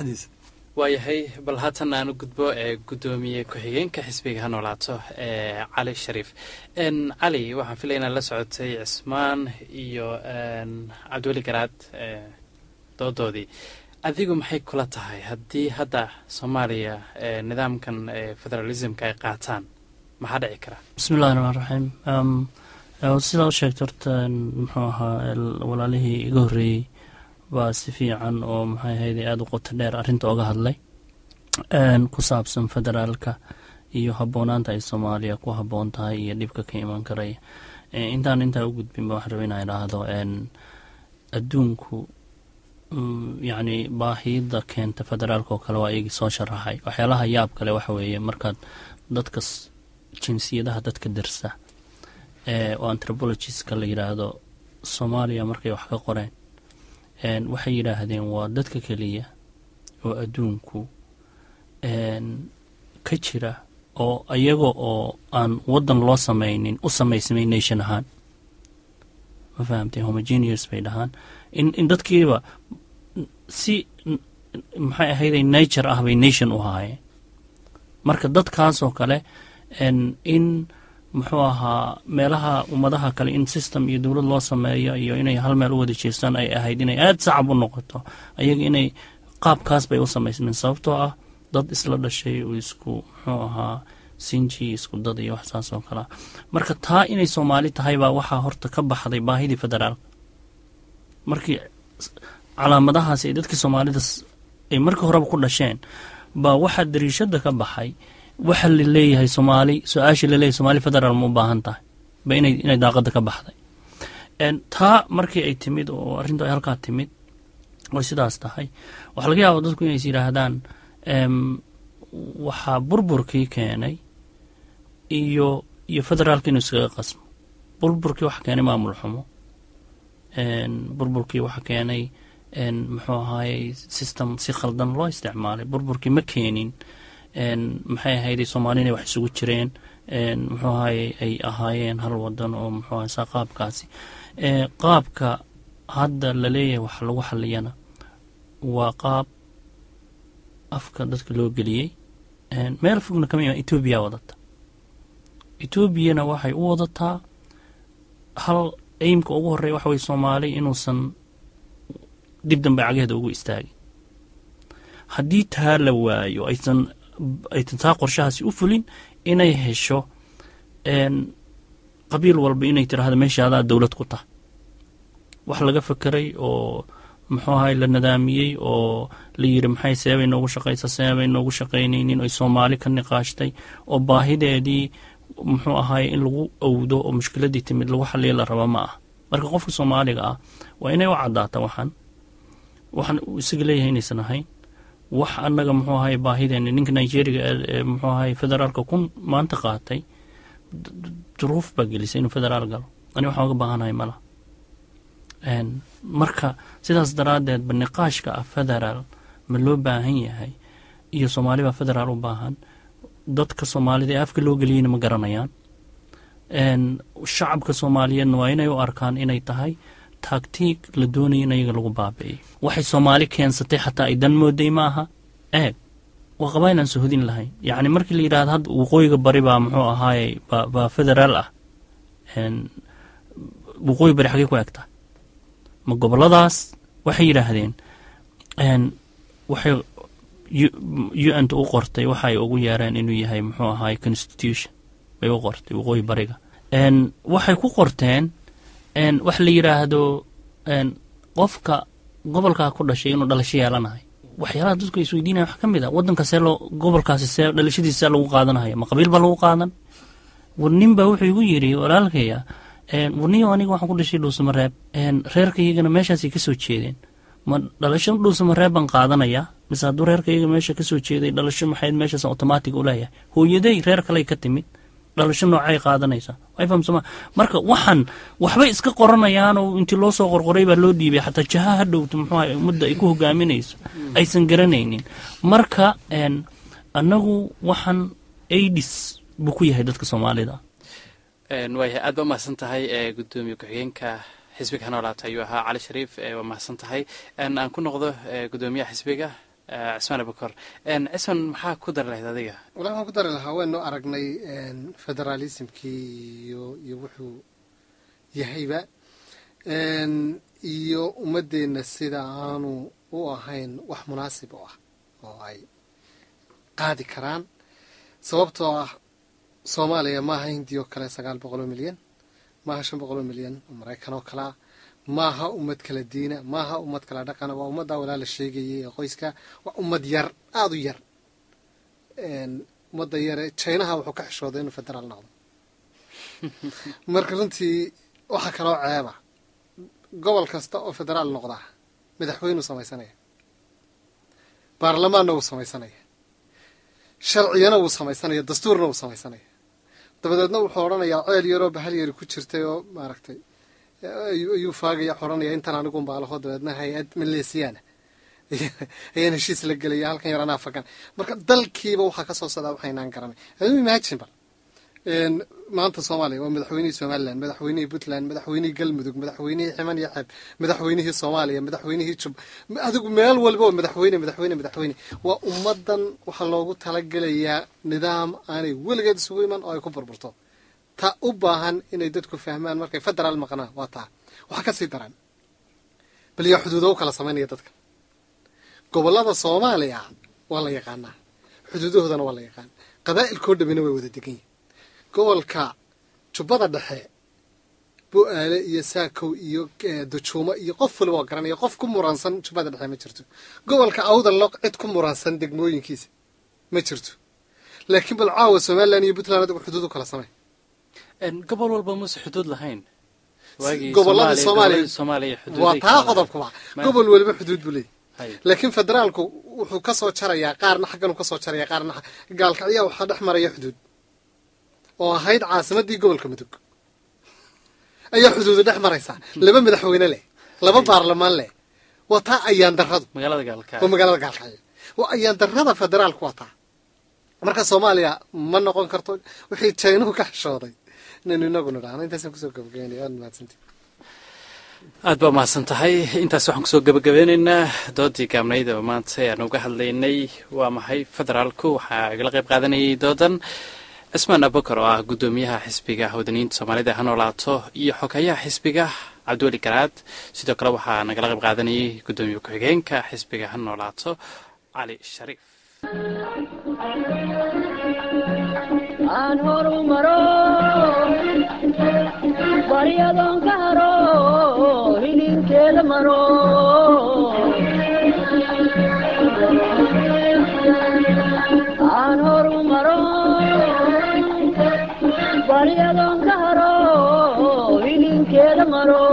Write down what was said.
حديث waayahay bal haatan aan u gudbo gudoomiye ku-xigeenka xisbiga ha noolaato cali shariif cali waxaan filaya inaad la socotay cismaan iyo cabdiweli garaad doodoodii adigu maxay kula tahay haddii hadda soomaaliya nidaamkan federalismka ay qaataan maxaa dhici kara? bismillahi raxmaan raxiim sidaa u sheegta horta muxuu ahaa walaalihii iga horreeyey baa si fiican oo maxay ahayd aada u qoto dheer arrinta oga hadlay ku saabsan federaalka iyo habboonaanta ay soomaaliya ku habboon tahay iyo dhibka ka iman karaya. intaa u gudbinba waxaan rabay inaan idhaahdo adduunku yacni baahida keenta federaalka oo kale waa iyagii soo sharaxay. waxyaalaha yaab kale waxa weeye markaad dadka jinsiyadaha dadka dirsa oo anthropologiska la yidhaahdo soomaaliya markay wax ka qoreen waxay yidhaahdeen waa dadka keliya oo adduunku ka jira oo ayaga oo aan waddan loo samaynin u samaysmay nation ahaan. ma fahamtay? homogeneous bay dhahaan in dadkiiba si maxay ahayday nature ah bay nation u haayeen. marka dadkaasoo kale in muxuu ahaa meelaha ummadaha kale in system iyo dowlad loo sameeyo iyo inay hal meel u wada jeestaan ay ahayd inay aada sacab u noqoto ayaga inay qaabkaas bay u samaysmeen sababtoo ah dad isla dhashay oo isku muxuu ahaa sinji isku dad iyo wax saas oo kalea. marka taa inay soomaali tahay baa waxaa horta ka baxday baahidii federaalka. markii calaamadahaasi ay dadkii soomaalida ay markii horeba ku dhasheen baa waxaa dariishada ka baxay waxa la leeyahay soomaali su-aasha laleeyahay soomaali federaal ma u baahan tahay ba inay daaqada ka baxday. taa markii ay timid oo arrintu ay halkaa timid oy sidaas tahay waxaa laga yaaba dadku inays yidhaahdaan waxaa burburkii keenay iyo federaalka inuu iskaga qasmo. burburkii waxa keenay maamul xumo. burburkii waxa keenay muxuu ahaayey system si khaldan loo isticmaalay. burburkii ma keenin maxay ahayday soomaali inay wax isugu jireen muxuu ahaayey ay ahaayeen hal wadan oo muxuu ahay saa qaabkaasi. qaabka hadda la leeyahay wax lagu xaliyana waa qaab afka dadka loo geliyey. meel fogna kama imaan etoobiya wadata. etoobiyana waxay u wadataa hal eymka ugu horreeya waxa weye soomaali inuusan dib dambe cagaheeda ugu istaagin. haddii taa la waayo aysan taa qorshahaasi u fulin inay hesho qabiil walba inay tiraahdo meeshaadaa dowlad ku tahay. wax laga fekeray oo muxuu ahay la nadaamiyey oo la yidhi maxay seebay noogu shaqaysa seebay noogu shaqaynaynin oy soomaali ka niqaashtay oo baahideedii muxuu ahaay in lagu owdo oo mushkiladii timid lagu xaliya la raba ma ah. marka qofka soomaaliga ah waa inay u caddaata waxaan isaga leeyahay inaysan ahayn wax annaga muxuu ahay baahideena ninka nigeriga muxuu ahay federaalka kun maanta qaatay duruuf baa gelisay inuu federaal galo. ani waxaan uga baahanahay malaha. marka sidaas daraaddeed ba niqaashka ah federaal ma loo baahan yahay iyo soomaali baa federaal u baahan. dadka soomaalida ee afka loo geliyeyna ma garanayaan. shacabka soomaaliyeedna waa inay u arkaan inay tahay taagtiig la doonaya in ayaga lagu baabi'iyo. waxay soomaali keensatay xataa ay dan mooday ma aha. waa qabaa inaan sohodin lahayn. yacni markii la yidhahdo hadda waqooyiga bari baa muxuu ahaayey baa federaal ah. waqooyi bari xagee ku egtaa ma gobolladaas? waxay yidhaahdeen waxay un-ta u qortay waxay ugu yeereen inuu yahay muxuu ahaay constitution bay u qortay waqooyi bariga. waxay ku qorteen wax la yidhaahdo qofka gobolkaa ku dhashay inuu dhalasho yeelanahay. waxyaalaha dadku isweydiinaya wax ka mid a waddanka gobolkaasi see dhalashadiisa lagu qaadanaya ma qabiil baa lagu qaadan? warnin baa wuxuu igu yidhi walaalkaya warniyo aniga waxaan ku dhashay dhuusamareeb reerkaygana meeshaasay ka soo jeedeen ma dhalasho dhuusamareeb baan qaadanayaa mise hadduu reerkayga meesha ka soo jeeday dhalasho maxayd meeshaas automatic u leeyahay hooyaday reer kaley ka timid dhalasho noocay qaadanaysaa way fahamsama. marka waxbay iska qoranayaanoo intii loo soo qorqoray baa loo dhiibay xataa jaha ha dhowto muxuu ahay ummadda ay ku hogaaminayso aysan garanaynin. marka annagu waxaan aidis buu ku yahay dadka soomaalida. waaya aad ba umahadsan tahay gudoomiye ku-xigeenka xisbiga ha noolaata ayuu ahaa cali shariif waa mahadsan tahay. aan ku noqdo gudoomiyaha xisbiga cismaan abukor cismaan maxaa ku dari lahayd adiga walahi waxaan ku dari lahaa waynu aragnay federalismkii iyo wuxuu yahayba iyo ummadeenna sida aanu u ahayn wax munaasib u ah oo ay qaadi karaan sababtoo ah soomaaliya maaha hindiya oo kale 900 milyan maaha 500 milyan oo maraykan oo kale ah maaha ummad kala diina maaha ummad kala dhaqana waa ummadda walaal la sheegayay ee qoyska waa ummad yar aad u yar ummadda yar Chinaha wuxuu ka xishooday inuu federaal noqdo marka runtii waxa kale oo ceeba gobol kasta oo federaal noqda madaxweyne samaysanaya baarlamaanna uu samaysanaya sharciyana uu samaysanaya dastuurna uu samaysanaya dabadeedna wuxuu oranayaa ceel yaroo bahal yar ku jirtay oo maaragtay ayuu faagaya xoranaya intaan anigu baalaho dabeedna hay'ad Malaysiyaana ayaan heshiis la gelaya halkan yarana fagan marka dalkiiba waxa ka soo socda waxaynaan garanay aduu imagine bal maanta Soomaaliya waa madaxweynaha Soomaaliland madaxweynaha Puntland madaxweynaha Galmudug madaxweynaha Ximan iyo Xab madaxweynaha Soomaaliya madaxweynaha Jub adigu meel walba oo madaxweyne waa ummadan waxa loogu talagalayaa nidaam aanay weligeed isugu iman oo ay ku burburto ta u baahan inay dadku fahmaan markay federaal maqnaa waa taa waxa ka sii daran bal yaa xuduudo kala sameynaya dadka gobolada Soomaaliya waa la yaqaanaa xuduudahoodana waa la yaqaan qabaa'ilkooda dhamina way wada degan gobolka Jubbada Dhexe Bu'aale iyo Saakow iyo Dujuuma iyo qof walba garanaya qof ku muransan Jubbada Dhexe ma jirto gobolka Awdal loq cid ku muransan degmooyinkiisa ma jirto laakiin bal caawa Soomaaliland iyo Puntland adigu xuduudo kala samey gobol walba ma xuduud lahayn waagi Soomaaliya xuduud waa taa qodobka gobol walba xuduud buu leeyahay laakiin federaalku wuxuu ka soo jarayaa qaarna xaggan ka soo jarayaa qaarna gaalkacyo waxa dhex maraya xuduud oo ahayd caasimadii gobolka Mudug ayaa xuduud dhex maraysa laba madaxweyne leh laba baarlamaan leh wata ayaan darradu magaalada gaalkacyo waa ayaan darrada federaalku wata marka Soomaaliya ma noqon karto wixii China ka xishooday inaynu inagu nidhaahno intaasaan kusoo gabagabeynaya aad mahadsantihiin aad baa mahadsan tahay intaas waxaan kusoo gabagabeynaynaa doodii gaabnayd oo maanta aan uga hadlaynay waa maxay federaalku waxaa igala qayb qaadanayay doodan cismaan abukor oo ah gudoomiyaha xisbiga wadaniinta Soomaalida ha noolaato iyo xogayaha xisbiga Cabdiweli Garaad sidoo kale waxaa nagala qayb qaadanayay gudoomiye ku-xigeenka xisbiga ha noolaato Cali Shariif aan horumaro bariyadon ka haro hilinkeeda maro aan horumaro bariyadon ka haro hilinkeeda maro